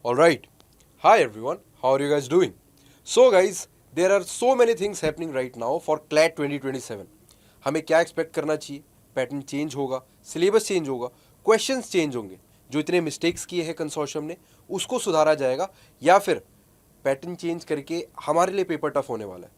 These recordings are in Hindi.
All right. Hi everyone. How are you guys doing? So guys, there are so many things happening right now for CLAT 2027. हमें क्या एक्सपेक्ट करना चाहिए? पैटर्न चेंज होगा, सिलेबस चेंज होगा, क्वेश्चंस चेंज होंगे, जो इतने मिस्टेक्स किए हैं कंसोर्शियम ने उसको सुधारा जाएगा या फिर पैटर्न चेंज करके हमारे लिए पेपर टफ होने वाला है.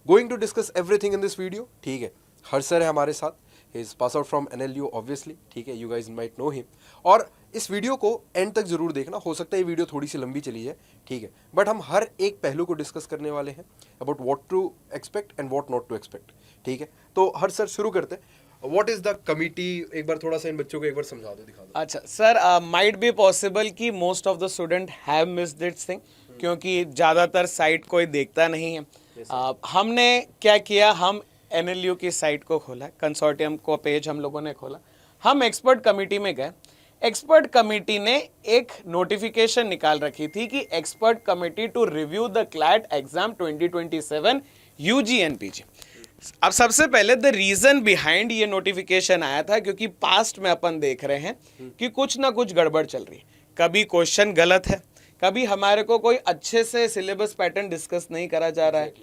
Going to discuss everything in this video. ठीक है, हर सर है हमारे साथ. He is pass out from NLU obviously. ठीक है, you guys might know him. और इस वीडियो को एंड तक जरूर देखना. हो सकता है ये वीडियो थोड़ी सी लंबी चली है, ठीक है, बट हम हर एक पहलू को डिस्कस करने वाले हैं about what to expect and what not to expect. ठीक है, तो हर सर शुरू करते हैं. What is the committee? एक बार थोड़ा सा इन बच्चों को एक बार समझा दो, दिखा दो. अच्छा सर, माइट बी पॉसिबल कि most of the student have missed this thing, क्योंकि ज़्यादातर साइट कोई देखता नहीं है. हमने क्या किया, हम NLU की साइट को खोला, कंसोर्टियम को पेज हम लोगों ने खोला, हम एक्सपर्ट कमेटी में गए. एक्सपर्ट कमेटी ने एक नोटिफिकेशन निकाल रखी थी कि expert committee to review the CLAT exam 2027 UG and PG. अब सबसे पहले द रीजन बिहाइंड ये नोटिफिकेशन आया था, क्योंकि पास्ट में अपन देख रहे हैं कि कुछ ना कुछ गड़बड़ चल रही है. कभी क्वेश्चन गलत है, कभी हमारे को कोई अच्छे से सिलेबस पैटर्न डिस्कस नहीं करा जा रहा है,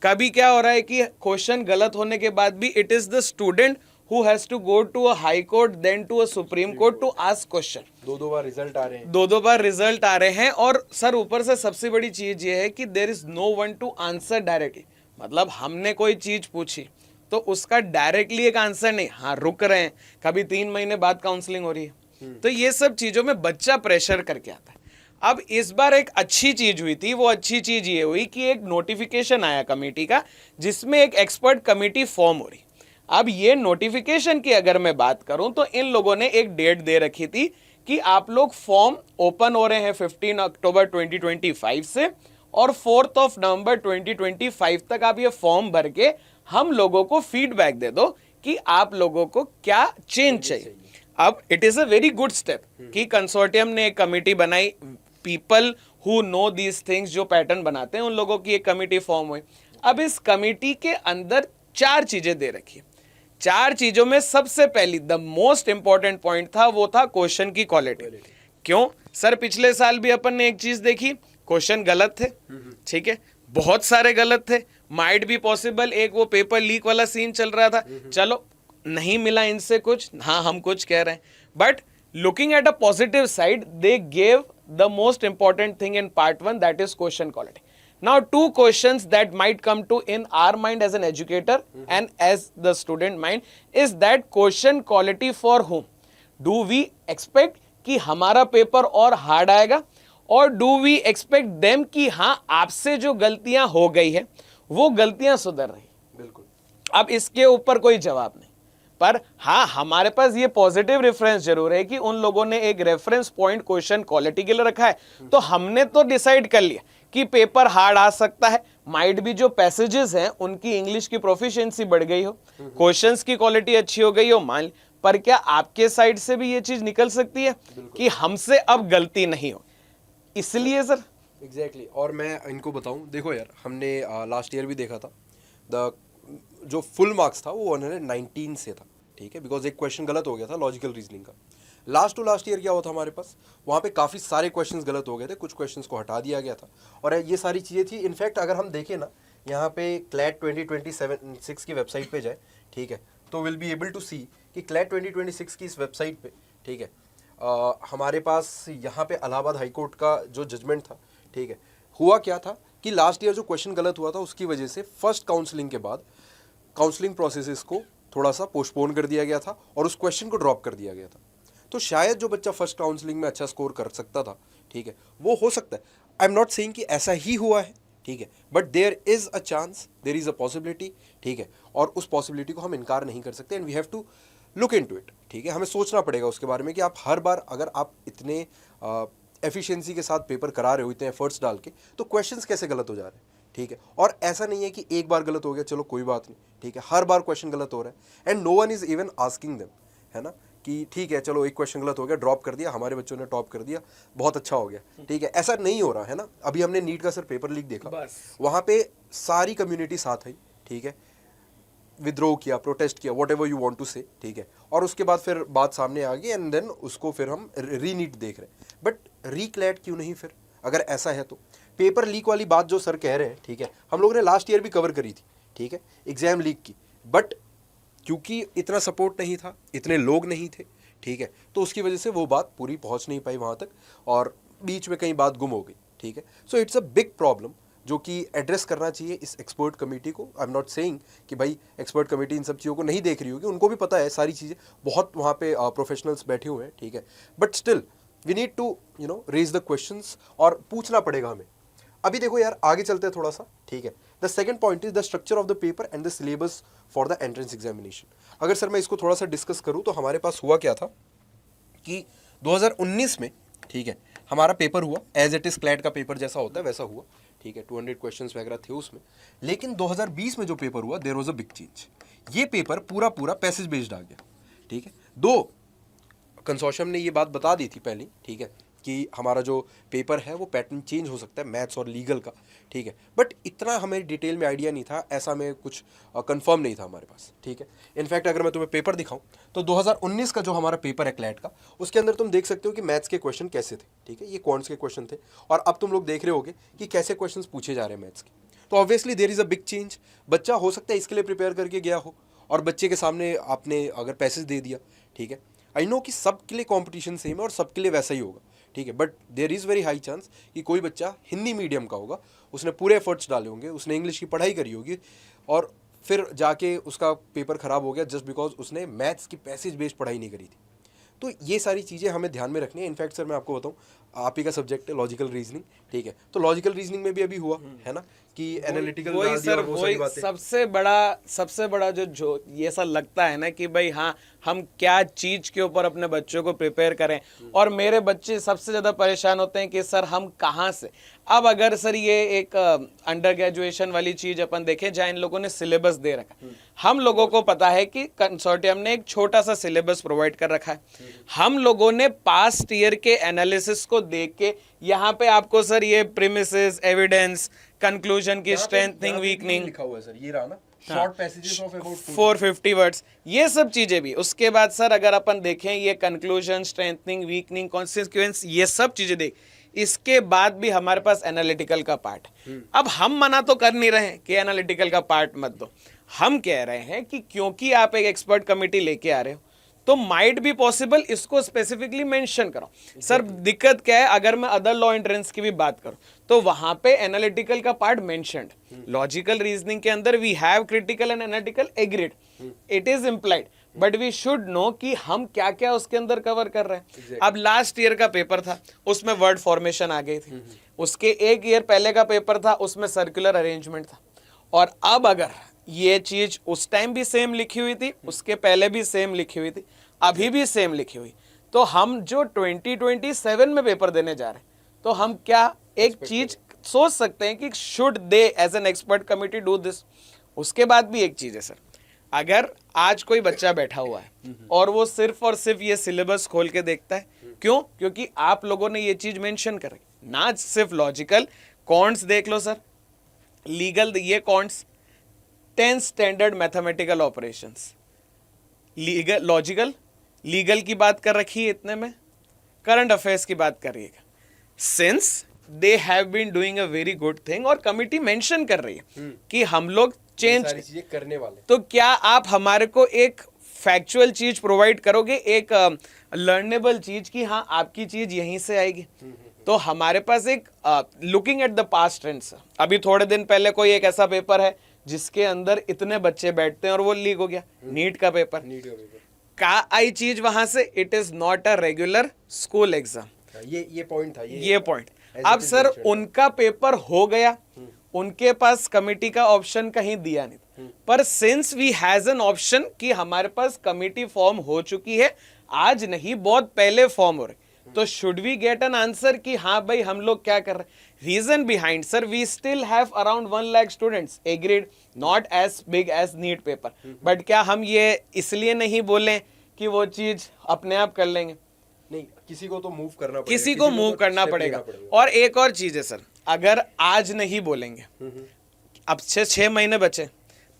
कभी क्या हो रहा है कि क्वेश्चन गलत होने के बाद भी it is the student who has to go to a high court then to a supreme court to ask question. दो बार रिजल्ट आ रहे हैं, दो बार रिजल्ट आ रहे हैं. और सर ऊपर से सबसे बड़ी चीज ये है कि there is no one to answer directly. मतलब हमने कोई चीज पूछी तो उसका डायरेक्टली एक आंसर नहीं, हाँ रुक रहे हैं, कभी 3 महीने बाद काउंसलिंग हो रही है. तो ये सब चीजों में बच्चा प्रेशर करके आता है. अब इस बार एक अच्छी चीज हुई थी. वो अच्छी चीज ये हुई कि एक नोटिफिकेशन आया कमेटी का, जिसमें एक एक्सपर्ट कमेटी फॉर्म हो रही. अब ये नोटिफिकेशन की अगर मैं बात करूं तो इन लोगों ने एक डेट दे रखी थी कि आप लोग फॉर्म ओपन हो रहे हैं 15 अक्टूबर 2025 से, और 4 नवंबर 2025 तक आप ये फॉर्म भर के हम लोगों को फीडबैक दे दो कि आप लोगों को क्या चेंज चाहिए. अब it is a very good step कि कंसोर्टियम ने एक कमेटी बनाई. People who know these things, जो पैटर्न बनाते हैं, उन लोगों की एक कमेटी फॉर्म हुई. अब इस कमेटी के अंदर 4 चीजें दे रखी है. 4 चीजों में सबसे पहली द मोस्ट इंपॉर्टेंट पॉइंट था, वो था क्वेश्चन की क्वालिटी. क्यों सर? पिछले साल भी अपन ने एक चीज देखी, क्वेश्चन गलत थे. ठीक है, बहुत सारे गलत थे. माइट बी पॉसिबल एक वो पेपर लीक वाला सीन चल रहा था, चलो नहीं मिला इनसे कुछ, हाँ हम कुछ कह रहे हैं, but looking at a positive side they gave the most important thing in part 1, that is question quality. Now 2 questions that might come to in our mind as an educator and as the student mind is that question quality for whom? Do we expect कि हमारा पेपर और हार्ड आएगा, और do we expect them कि हाँ आपसे जो गलतियां हो गई है वो गलतियां सुधर रही. बिल्कुल. अब इसके ऊपर कोई जवाब नहीं, पर हाँ हमारे पास ये पॉजिटिव रेफरेंस जरूर है कि उन लोगों ने एक रेफरेंस पॉइंट क्वेश्चन क्वालिटी के लिए रखा है. तो हमने तो डिसाइड कर लिया कि पेपर हार्ड आ सकता है. माइट भी जो पैसेजेस हैं उनकी इंग्लिश की प्रोफिशिएंसी बढ़ गई हो, क्वेश्चंस की क्वालिटी अच्छी हो गई हो, मान. पर क्या आपके साइड से भी ये चीज निकल सकती है कि हमसे अब गलती नहीं हो, इसलिए सर. एग्जैक्टली. और मैं इनको बताऊं, देखो यार, हमने लास्ट ईयर भी देखा था, द जो फुल मार्क्स था वो 119 से था. ठीक है, बिकॉज एक क्वेश्चन गलत हो गया था लॉजिकल रीजनिंग का. लास्ट टू लास्ट ईयर क्या हुआ था हमारे पास, वहाँ पे काफ़ी सारे क्वेश्चंस गलत हो गए थे, कुछ क्वेश्चंस को हटा दिया गया था, और ये सारी चीज़ें थी. इनफैक्ट अगर हम देखें ना, यहाँ पे क्लैट 2027 की वेबसाइट पे जाए, ठीक है, तो विल बी एबल टू सी कि क्लैट 2026 की इस वेबसाइट पे, ठीक है, हमारे पास यहाँ पे इलाहाबाद हाई कोर्ट का जो जजमेंट था, ठीक है, हुआ क्या था कि लास्ट ईयर जो क्वेश्चन गलत हुआ था उसकी वजह से फर्स्ट काउंसलिंग के बाद काउंसलिंग प्रोसेस को थोड़ा सा पोस्टपोन कर दिया गया था और उस क्वेश्चन को ड्रॉप कर दिया गया था. तो शायद जो बच्चा फर्स्ट काउंसलिंग में अच्छा स्कोर कर सकता था, ठीक है, वो हो सकता है. आई एम नॉट सेइंग कि ऐसा ही हुआ है, ठीक है, but there is a chance, there is a possibility. ठीक है, और उस पॉसिबिलिटी को हम इनकार नहीं कर सकते, and we have to look into it. ठीक है, हमें सोचना पड़ेगा उसके बारे में कि आप हर बार अगर आप इतने एफिशिएंसी के साथ पेपर करा रहे हो, इतने एफर्ट्स डाल के, तो क्वेश्चंस कैसे गलत हो जा रहे हैं. ठीक है, और ऐसा नहीं है कि एक बार गलत हो गया चलो कोई बात नहीं. ठीक है, हर बार क्वेश्चन गलत हो रहा है, and no one is even asking them, है ना, कि ठीक है चलो एक क्वेश्चन गलत हो गया, ड्रॉप कर दिया, हमारे बच्चों ने टॉप कर दिया, बहुत अच्छा हो गया. ठीक है, ऐसा नहीं हो रहा है ना. अभी हमने नीट का सर पेपर लीक देखा, वहाँ पे सारी कम्युनिटी साथ आई. ठीक है, विद्रोह किया, प्रोटेस्ट किया, whatever you want to say. ठीक है, और उसके बाद फिर बात सामने आ गई, एंड देन उसको फिर हम री नीट देख रहे हैं. बट री क्लैट क्यों नहीं फिर? अगर ऐसा है तो पेपर लीक वाली बात जो सर कह रहे हैं, ठीक है, हम लोगों ने लास्ट ईयर भी कवर करी थी, ठीक है, एग्जाम लीक की, बट क्योंकि इतना सपोर्ट नहीं था, इतने लोग नहीं थे, ठीक है, तो उसकी वजह से वो बात पूरी पहुंच नहीं पाई वहाँ तक और बीच में कहीं बात गुम हो गई, ठीक है। So it's a big problem जो कि एड्रेस करना चाहिए इस एक्सपर्ट कमेटी को। आई एम नॉट सेइंग कि भाई एक्सपर्ट कमेटी इन सब चीज़ों को नहीं देख रही होगी, उनको भी पता है सारी चीज़ें, बहुत वहाँ पे प्रोफेशनल्स बैठे हुए हैं, ठीक है, but still we need to raise the questions और पूछना पड़ेगा हमें। अभी देखो यार, आगे चलते हैं थोड़ा सा, ठीक है। The second point is the structure of the paper and the syllabus for the entrance examination. अगर सर मैं इसको थोड़ा सा डिस्कस करूँ तो हमारे पास हुआ क्या था कि 2019 में, ठीक है, हमारा पेपर हुआ एज इट इज क्लैट का पेपर जैसा होता है वैसा हुआ, ठीक है, 200 क्वेश्चंस वगैरह थे उसमें। लेकिन 2020 में जो पेपर हुआ, there was a big change. ये पेपर पूरा पूरा पैसेज बेस्ड आ गया, ठीक है। दो कंसोर्शियम ने ये बात बता दी थी पहले, ठीक है, कि हमारा जो पेपर है वो पैटर्न चेंज हो सकता है मैथ्स और लीगल का, ठीक है, बट इतना हमें डिटेल में आइडिया नहीं था, ऐसा में कुछ कंफर्म नहीं था हमारे पास, ठीक है। इनफैक्ट अगर मैं तुम्हें पेपर दिखाऊं तो 2019 का जो हमारा पेपर है क्लैट का, उसके अंदर तुम देख सकते हो कि मैथ्स के क्वेश्चन कैसे थे, ठीक है, ये क्वांट्स के क्वेश्चन थे, और अब तुम लोग देख रहे होगे कि कैसे क्वेश्चन पूछे जा रहे हैं मैथ्स के। तो obviously there is a big change. बच्चा हो सकता है इसके लिए प्रिपेयर करके गया हो और बच्चे के सामने आपने अगर पैसेज दे दिया, ठीक है, आई नो कि सबके लिए कंपटीशन सेम है और सबके लिए वैसा ही होगा, ठीक है, but there is very high chance कि कोई बच्चा हिंदी मीडियम का होगा, उसने पूरे एफर्ट्स डाले होंगे, उसने इंग्लिश की पढ़ाई करी होगी और फिर जाके उसका पेपर ख़राब हो गया जस्ट बिकॉज उसने मैथ्स की पैसेज बेस्ड पढ़ाई नहीं करी थी। तो ये सारी चीज़ें हमें ध्यान में रखनी है। इनफैक्ट सर मैं आपको बताऊं, आप ही का सब्जेक्ट है लॉजिकल रीजनिंग, ठीक है, तो लॉजिकल रीजनिंग में भी अभी हुआ है ना कि एनालिटिकल वही सर, वही सबसे बड़ा जो ये ऐसा लगता है ना कि भाई हाँ, हम क्या चीज के ऊपर अपने बच्चों को प्रिपेयर करें, और मेरे बच्चे सबसे ज्यादा परेशान होते हैं कि सर हम कहाँ से। अब अगर सर ये एक अंडर ग्रेजुएशन वाली चीज अपन देखें जहाँ इन लोगों ने सिलेबस दे रखा है, हम लोगों को पता है कि कंसोर्टियम ने एक छोटा सा सिलेबस प्रोवाइड कर रखा है, हम लोगों ने पास्ट ईयर के एनालिसिस को देख के यहाँ पे आपको सर ये प्रीमिसेस, एविडेंस, कंक्लूजन की स्ट्रेंथनिंग, वीकनिंग लिखा हुआ है सर, ये रहा ना, short passages of about 450 words, ये सब चीजें भी। उसके बाद सर अगर अपन देखें ये कंक्लूजन, स्ट्रेंथनिंग, वीकनिंग, कॉन्सिक्वेंस, ये सब चीजें देख, इसके बाद भी हमारे पास एनालिटिकल का पार्ट। अब हम मना तो कर नहीं रहे कि एनालिटिकल का पार्ट मत दो, हम कह रहे हैं कि क्योंकि आप एक एक्सपर्ट कमेटी लेके आ रहे हो तो माइट बी पॉसिबल इसको स्पेसिफिकली मेंशन करो। सर दिक्कत क्या है, अगर मैं अदर लॉ एंट्रेंस की भी बात करूं तो वहां पे एनालिटिकल का पार्ट मेंशन्ड, लॉजिकल रीजनिंग के अंदर we have critical and analytical agreed, it is implied, but we should know कि हम क्या क्या उसके अंदर कवर कर रहे हैं। अब लास्ट ईयर का पेपर था, उसमें वर्ड फॉर्मेशन आ गई थी, उसके एक ईयर पहले का पेपर था, उसमें सर्कुलर अरेंजमेंट था, और अब अगर ये चीज उस टाइम भी सेम लिखी हुई थी, उसके पहले भी सेम लिखी हुई थी, अभी भी सेम लिखी हुई, तो हम जो 2027 में पेपर देने जा रहे हैं, तो हम क्या एक चीज सोच सकते हैं कि should they as an expert committee do this. उसके बाद भी एक चीज है सर, अगर आज कोई बच्चा बैठा हुआ है और वो सिर्फ और सिर्फ ये सिलेबस खोल के देखता है, क्यों? क्योंकि आप लोगों ने ये चीज मेंशन करी, ना सिर्फ लॉजिकल, कॉन्ट्स देख लो सर, लीगल, ये counts, 10 standard mathematical operations, legal, logical, legal की बात कर रखी है इतने में, करंट अफेयर्स की बात करिएगा, since they have been doing a very good thing, और कमिटी मेंशन कर रही है कि हम लोग चेंज चीजें करने वाले, तो क्या आप हमारे को एक फैक्चुअल चीज प्रोवाइड करोगे, एक लर्नेबल चीज की हाँ आपकी चीज यहीं से आएगी। तो हमारे पास एक looking at the past trends, अभी थोड़े दिन पहले कोई एक ऐसा पेपर है जिसके अंदर इतने बच्चे बैठते हैं और वो लीक हो गया, नीट का पेपर, का आई चीज वहां से, it is not a regular school exam, ये पॉइंट था, ये पॉइंट। अब सर उनका पेपर हो गया, उनके पास कमिटी का ऑप्शन कहीं दिया नहीं, पर since we has an option कि हमारे पास कमिटी फॉर्म हो चुकी है, आज नहीं बहुत पहले फॉर्म हो रही, तो should we get an answer कि हाँ भाई हम लोग क्या कर रहे हैं। Reason behind sir, we still have around 1 lakh students, agreed, not as big as NEET paper, but क्या हम ये इसलिए नहीं बोलें कि वो चीज अपने आप कर लेंगे? नहीं, किसी को तो मूव करना पड़ेगा, किसी को मूव करना पड़ेगा। और एक और चीज है सर, अगर आज नहीं बोलेंगे, अब से 6 महीने बचे,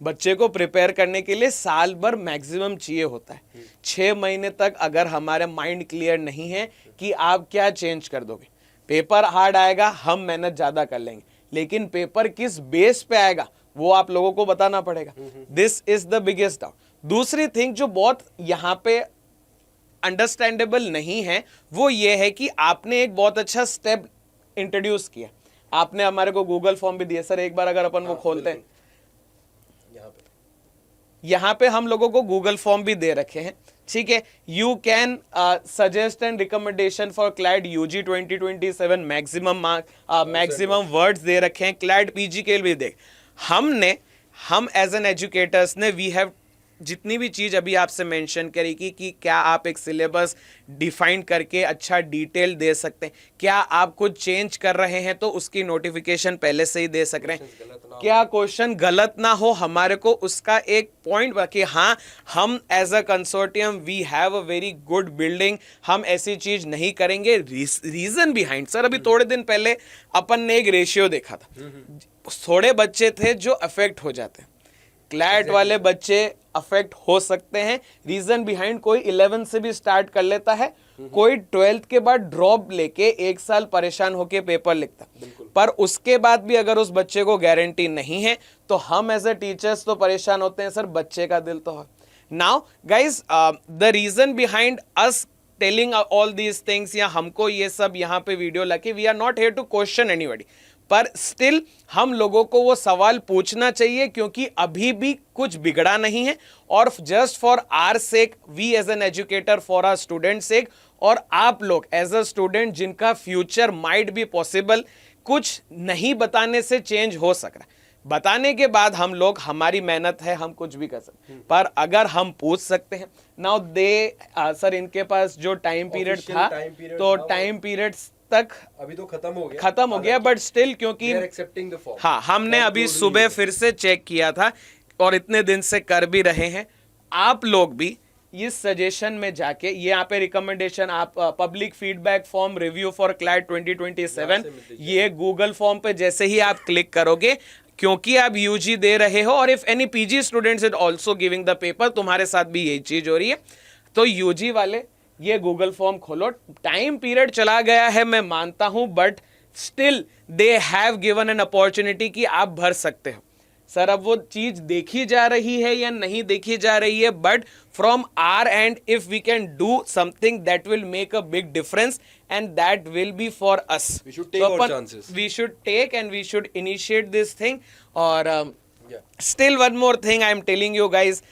बच्चे को प्रिपेयर करने के लिए साल भर मैक्सिमम चाहिए होता है, 6 महीने तक अगर हमारे माइंड क्लियर नहीं है कि आप क्या चेंज कर दोगे, पेपर हार्ड आएगा, हम मेहनत ज्यादा कर लेंगे, लेकिन पेपर किस बेस पे आएगा वो आप लोगों को बताना पड़ेगा। This is the biggest doubt. दूसरी थिंग जो बहुत यहां पे अंडरस्टैंडेबल नहीं है वो ये है कि आपने एक बहुत अच्छा स्टेप इंट्रोड्यूस किया, आपने हमारे को गूगल फॉर्म भी दिया। सर एक बार अगर अपन वो खोलते हैं, यहां पे हम लोगों को गूगल फॉर्म भी दे रखे हैं, ठीक है। You can suggest and recommendation for CLAT UG 2027 maximum words दे रखे हैं, क्लैड पीजी के लिए देख। हम एज एन एजुकेटर्स ने वी हैव जितनी भी चीज अभी आपसे मेंशन करी कि क्या आप एक सिलेबस डिफाइन करके अच्छा डिटेल दे सकते हैं, क्या आप कुछ चेंज कर रहे हैं तो उसकी नोटिफिकेशन पहले से ही दे सक रहे हैं, क्या क्वेश्चन गलत ना हो, हमारे को उसका एक पॉइंट कि हाँ हम as a consortium we have a very good building, हम ऐसी चीज नहीं करेंगे। रीजन बिहाइंड, सर अभी थोड़े दिन पहले अपन ने एक रेशियो देखा था, थोड़े बच्चे थे जो अफेक्ट हो जाते हैं, क्लैट वाले बच्चे अफेक्ट हो सकते हैं। रीजन बिहाइंड, कोई 11 से भी स्टार्ट कर लेता है, कोई 12th के बाद ड्रॉप लेके एक साल परेशान होके पेपर लिखता, पर उसके बाद भी अगर उस बच्चे को गारंटी नहीं है तो हम एज ए टीचर्स तो परेशान होते हैं, सर बच्चे का दिल तो है। Now guys the reason behind us telling all these things, या हमको ये सब यहाँ पे वीडियो लगे, we are not here to question anybody, पर स्टिल हम लोगों को वो सवाल पूछना चाहिए क्योंकि अभी भी कुछ बिगड़ा नहीं है, और just for our sake, we as an educator, for our student sake, और आप लोग एज अ स्टूडेंट जिनका फ्यूचर माइट बी पॉसिबल, कुछ नहीं बताने से चेंज हो सक रहा है। बताने के बाद हम लोग, हमारी मेहनत है, हम कुछ भी कर सकते हैं, पर अगर हम पूछ सकते हैं। नाउ दे सर इनके पास जो टाइम पीरियड था, तो टाइम पीरियड तक अभी तो खत्म हो गया, बट स्टिल क्योंकि हाँ हमने अभी सुबह फिर से चेक किया था और इतने दिन से कर भी रहे हैं। आप लोग भी इस सजेशन में जाके, ये यहाँ पे रिकमेंडेशन, आप public feedback form review for CLAT 2027, ये गूगल फॉर्म पे जैसे ही आप क्लिक करोगे, क्योंकि आप यूजी दे रहे हो और if any PG students is also giving the paper, तुम्हारे साथ भी यही चीज हो रही है, तो यूजी वाले ये गूगल फॉर्म खोलो। टाइम पीरियड चला गया है मैं मानता हूं, but still they have given an opportunity कि आप भर सकते हो। सर अब वो चीज देखी जा रही है या नहीं देखी जा रही है, but from our end if we can do something that will make a big difference and that will be for us, we should take and we should initiate this thing. और still one more thing I am telling you guys,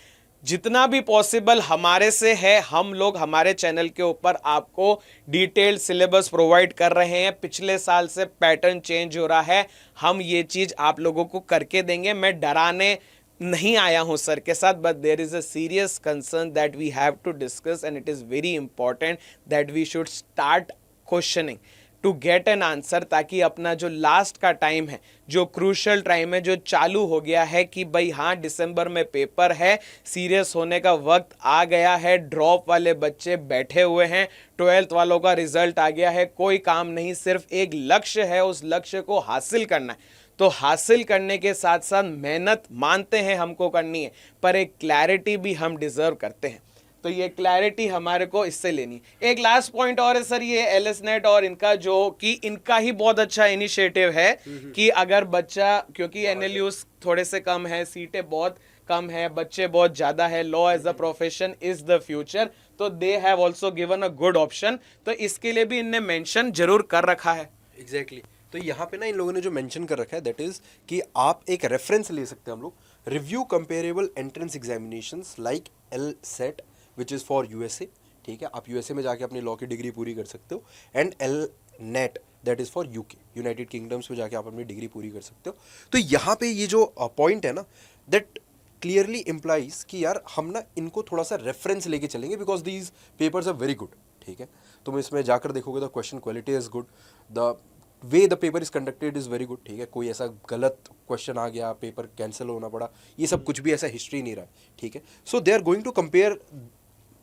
जितना भी पॉसिबल हमारे से है, हम लोग हमारे चैनल के ऊपर आपको डिटेल्ड सिलेबस प्रोवाइड कर रहे हैं। पिछले साल से पैटर्न चेंज हो रहा है, हम ये चीज आप लोगों को करके देंगे। मैं डराने नहीं आया हूं सर के साथ, but there is a serious concern that we have to discuss and it is very important that we should start questioning to get an answer, ताकि अपना जो लास्ट का टाइम है, जो क्रूशल टाइम है, जो चालू हो गया है कि भाई हाँ दिसंबर में पेपर है, सीरियस होने का वक्त आ गया है, ड्रॉप वाले बच्चे बैठे हुए हैं, 12th वालों का रिजल्ट आ गया है, कोई काम नहीं, सिर्फ एक लक्ष्य है, उस लक्ष्य को हासिल करना है। तो हासिल करने के साथ साथ मेहनत मानते हैं हमको करनी है, पर एक क्लैरिटी भी हम डिजर्व करते हैं, तो ये क्लैरिटी हमारे को इससे लेनी है। एक लास्ट पॉइंट और है सर, ये एलएसनेट और इनका जो कि इनका ही बहुत अच्छा इनिशिएटिव है कि अगर बच्चा, क्योंकि एनएलयूज थोड़े से कम है, सीटें बहुत कम है, बच्चे बहुत ज्यादा है, law as a profession is the future, तो they have also given a good option, तो इसके लिए भी इनने मेंशन जरूर कर रखा है। एग्जैक्टली तो यहाँ पे ना इन लोगों ने जो मेंशन कर रखा है दैट इज कि आप एक रेफरेंस ले सकते हैं हम लोग, review comparable entrance examinations like LSAT which is for USA, ठीक है, आप USA में जाके अपनी लॉ की डिग्री पूरी कर सकते हो, and LNET that is for UK, United kingdoms में जाके आप अपनी डिग्री पूरी कर सकते हो। तो यहाँ पे ये जो पॉइंट है ना, दैट क्लियरली इम्प्लाइज कि यार हम ना इनको थोड़ा सा रेफरेंस लेके चलेंगे, because these papers are very good, ठीक है। तुम इसमें जाकर देखोगे तो question quality is good, the way the paper is conducted is very good, ठीक है, कोई ऐसा गलत क्वेश्चन आ गया, पेपर कैंसिल होना पड़ा, ये सब कुछ भी ऐसा हिस्ट्री नहीं रहा है, ठीक है। So they are going to compare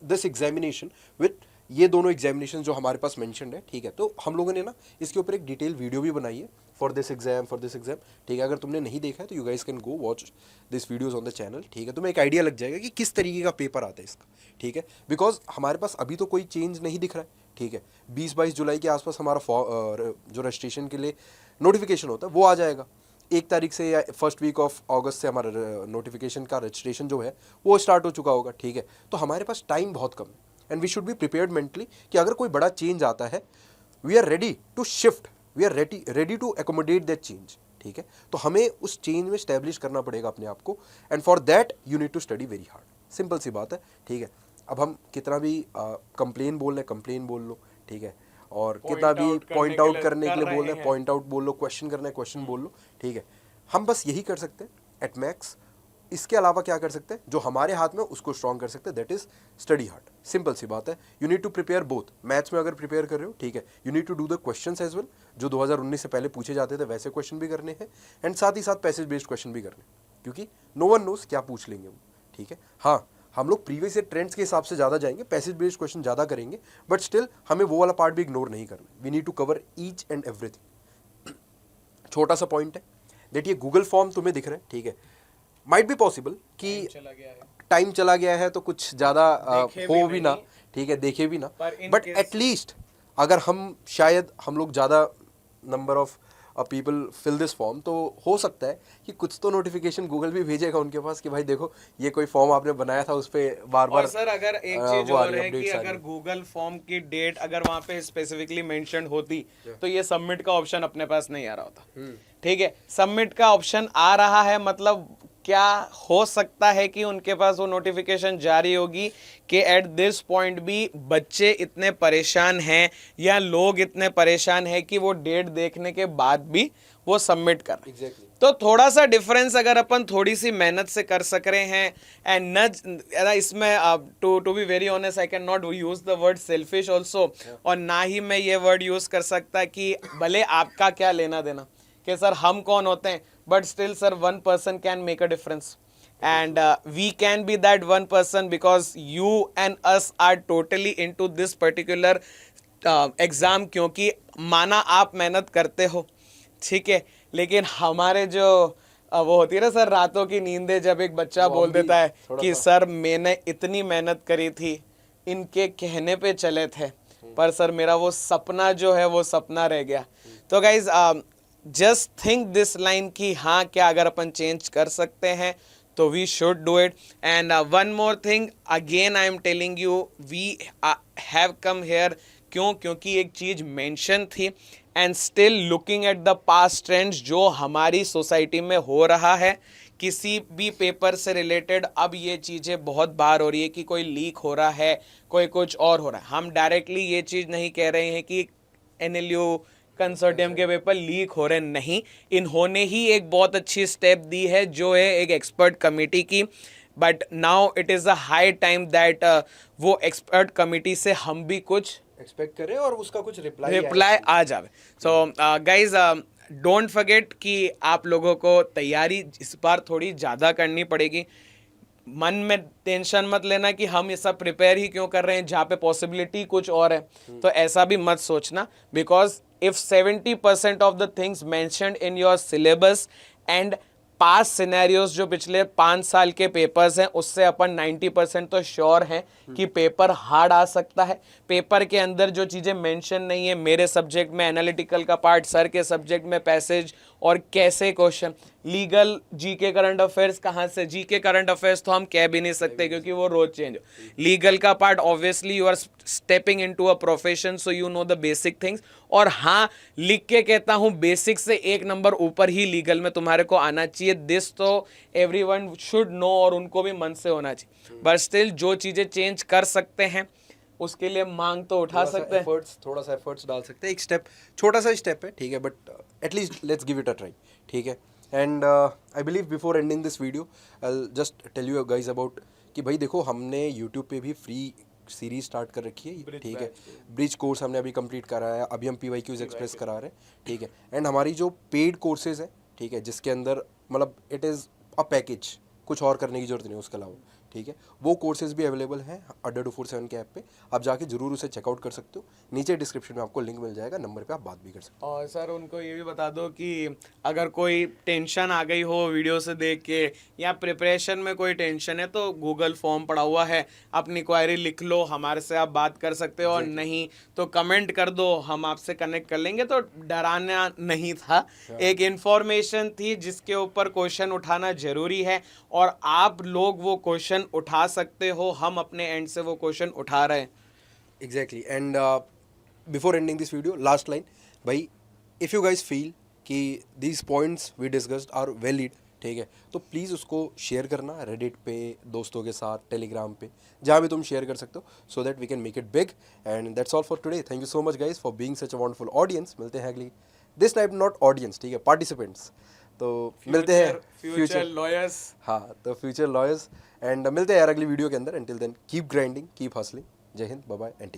this examination with ये दोनों एग्जामिनेशन जो हमारे पास मेंशन्ड है, ठीक है। तो हम लोगों ने ना इसके ऊपर एक डिटेल वीडियो भी बनाई है, फॉर दिस एग्जाम ठीक है। अगर तुमने नहीं देखा है तो you guys can go watch this videos on the channel, ठीक है। तुम्हें एक आइडिया लग जाएगा कि किस तरीके का पेपर आता है इसका, ठीक है। बिकॉज हमारे पास अभी तो कोई चेंज नहीं दिख रहा है, ठीक है। 20-22 जुलाई के आसपास हमारा जो रजिस्ट्रेशन के लिए नोटिफिकेशन होता है वो आ जाएगा। 1 तारीख से या फर्स्ट वीक ऑफ अगस्त से हमारा नोटिफिकेशन का रजिस्ट्रेशन जो है वो स्टार्ट हो चुका होगा, ठीक है। तो हमारे पास टाइम बहुत कम है and we should be prepared mentally कि अगर कोई बड़ा चेंज आता है we are ready to shift, we are ready to accommodate that change, ठीक है। तो हमें उस चेंज में स्टैब्लिश करना पड़ेगा अपने आप को and for that you need to study very hard, simple सी बात है, ठीक है। अब हम कितना भी कंप्लेन बोल रहे हैं कंप्लेन बोल लो, ठीक है। और कितना भी पॉइंट आउट करने के लिए बोल रहे हैं पॉइंट आउट बोल लो, क्वेश्चन करना है क्वेश्चन बोल लो, ठीक है। हम बस यही कर सकते हैं एट मैक्स। इसके अलावा क्या कर सकते हैं, जो हमारे हाथ में उसको स्ट्रॉन्ग कर सकते हैं, that is study hard, simple सी बात है। You need to prepare both. Maths में अगर प्रिपेयर कर रहे हो, ठीक है, you need to do the questions as well, जो 2019 से पहले पूछे जाते थे वैसे क्वेश्चन भी करने हैं एंड साथ ही साथ पैसेज बेस्ड क्वेश्चन भी करने, क्योंकि नो वन नोस क्या पूछ लेंगे वो, ठीक है। हाँ, हम लोग प्रीवियस ईयर ट्रेंड्स के हिसाब से ज़्यादा जाएंगे, पैसेज बेस्ड क्वेश्चन ज़्यादा करेंगे, बट स्टिल हमें वो वाला पार्ट भी इग्नोर नहीं करना। We need to cover each and everything. छोटा सा पॉइंट है, देखिए गूगल फॉर्म तुम्हें दिख रहा है, ठीक है। माइट बी पॉसिबल कि टाइम चला गया है तो कुछ ज़्यादा हो भी ना, ठीक है, देखे भी ना, बट एटलीस्ट अगर हम लोग ज़्यादा number of people fill this form, तो हो सकता है कि कुछ तो नोटिफिकेशन गूगल भी भेजेगा उनके पास कि भाई देखो ये कोई फॉर्म आपने बनाया था, उस पर बार बार। सर अगर एक चीज और है कि अगर गूगल फॉर्म की डेट अगर वहां पे स्पेसिफिकली मेंशन होती तो ये सबमिट का ऑप्शन अपने पास नहीं आ रहा होता, ठीक है। सबमिट का ऑप्शन आ रहा है, मतलब क्या हो सकता है कि उनके पास वो नोटिफिकेशन जारी होगी कि एट दिस पॉइंट भी बच्चे इतने परेशान हैं या लोग इतने परेशान हैं कि वो डेट देखने के बाद भी वो सबमिट कर रहे हैं। तो थोड़ा सा डिफरेंस अगर अपन थोड़ी सी मेहनत से कर सक रहे हैं एंड न इसमें to be very honest I can not use the word selfish also, और ना ही मैं ये वर्ड यूज कर सकता कि भले आपका क्या लेना देना कि सर हम कौन होते हैं, but still sir one person can make a difference and we can be that one person because you and us are totally into this particular exam, क्योंकि माना आप मेहनत करते हो, ठीक है, लेकिन हमारे जो वो होती है ना सर रातों की नींदें, जब एक बच्चा बोल देता है कि सर मैंने इतनी मेहनत करी थी, इनके कहने पे चले थे, पर सर मेरा वो सपना जो है वो सपना रह गया। तो guys just think this line कि हाँ क्या अगर अपन चेंज कर सकते हैं तो we should do it. And one more thing again I am telling you, we have come here क्योंकि एक चीज मेंशन थी and still looking at the past trends जो हमारी सोसाइटी में हो रहा है किसी भी पेपर से रिलेटेड। अब ये चीज़ें बहुत बार हो रही है कि कोई लीक हो रहा है, कोई कुछ और हो रहा है। हम डायरेक्टली ये चीज़ नहीं कह रहे हैं कि NLU कंसोर्टियम के पेपर लीक हो रहे, नहीं, इन्होंने ही एक बहुत अच्छी स्टेप दी है जो है एक एक्सपर्ट कमेटी की, but now it is a high time that वो एक्सपर्ट कमेटी से हम भी कुछ एक्सपेक्ट करें और उसका कुछ रिप्लाई आ जावे। सो गाइज डोंट फॉरगेट कि आप लोगों को तैयारी इस बार थोड़ी ज़्यादा करनी पड़ेगी। मन में टेंशन मत लेना कि हम ये सब प्रिपेयर ही क्यों कर रहे हैं जहाँ पे पॉसिबिलिटी कुछ और है, तो ऐसा भी मत सोचना, because if 70% of the things mentioned in your syllabus and pass scenarios जो पिछले 5 साल के पेपर्स हैं उससे अपन 90% तो श्योर हैं कि पेपर हार्ड आ सकता है। पेपर के अंदर जो चीज़ें मेंशन नहीं है, मेरे सब्जेक्ट में एनालिटिकल का पार्ट, सर के सब्जेक्ट में पैसेज और कैसे question, legal GK current affairs कहाँ से, जीके करंट अफेयर्स तो हम कह भी नहीं सकते क्योंकि वो रोज चेंज हो। लीगल का part obviously you are stepping into a profession so you know the basic things, और हाँ लिख के कहता हूँ बेसिक से 1 नंबर ऊपर ही लीगल में तुम्हारे को आना चाहिए। दिस तो एवरीवन शुड नो और उनको भी मन से होना चाहिए, बट स्टिल जो चीज़ें चेंज कर सकते हैं उसके लिए मांग तो उठा सकते हैं, थोड़ा सा एफर्ट्स डाल सकते हैं। एक स्टेप, छोटा सा स्टेप है, ठीक है, but at least let's give it a try, ठीक है। And I believe before ending this video I will just tell you guys about कि भाई देखो हमने यूट्यूब पे भी फ्री सीरीज स्टार्ट कर रखी है, ठीक है। ब्रिज कोर्स हमने अभी कंप्लीट करा है, अभी हम PYQs एक्सप्रेस करा रहे हैं, ठीक है। एंड हमारी जो पेड कोर्सेज है, ठीक है, जिसके अंदर मतलब इट इज़ अ पैकेज, कुछ और करने की जरूरत नहीं है उसके अलावा, ठीक है, वो कोर्सेज भी अवेलेबल हैं अड्डा 247 के ऐप पे, आप जाके जरूर उसे चेकआउट कर सकते हो। नीचे डिस्क्रिप्शन में आपको लिंक मिल जाएगा, नंबर पे आप बात भी कर सकते और सर उनको ये भी बता दो कि अगर कोई टेंशन आ गई हो वीडियो से देख के या प्रिपरेशन में कोई टेंशन है तो गूगल फॉर्म पड़ा हुआ है, अपनी क्वायरी लिख लो, हमारे से आप बात कर सकते हो, और नहीं तो कमेंट कर दो, हम आपसे कनेक्ट कर लेंगे। तो डराना नहीं था, एक इन्फॉर्मेशन थी जिसके ऊपर क्वेश्चन उठाना जरूरी है, और आप लोग वो क्वेश्चन उठा सकते हो, हम अपने एंड से वो क्वेश्चन उठा रहे हैं। Exactly. And before ending this video, last line भाई, इफ़ यू गाइज फील कि these points we discussed are valid, ठीक है, तो प्लीज़ उसको शेयर करना रेडिट पे, दोस्तों के साथ, टेलीग्राम पे, जहाँ भी तुम शेयर कर सकते हो, so that we can make it big. And that's all for today. Thank you so much guys for being such a wonderful audience. मिलते हैं अगली, दिस टाइम नॉट ऑडियंस, ठीक है, पार्टिसिपेंट्स। तो मिलते हैं फ्यूचर लॉयर्स। हाँ, तो फ्यूचर लॉयर्स। एंड मिलते हैं यार अगली वीडियो के अंदर। Until then keep grinding, keep hustling. जय हिंद, बाय बाय एंड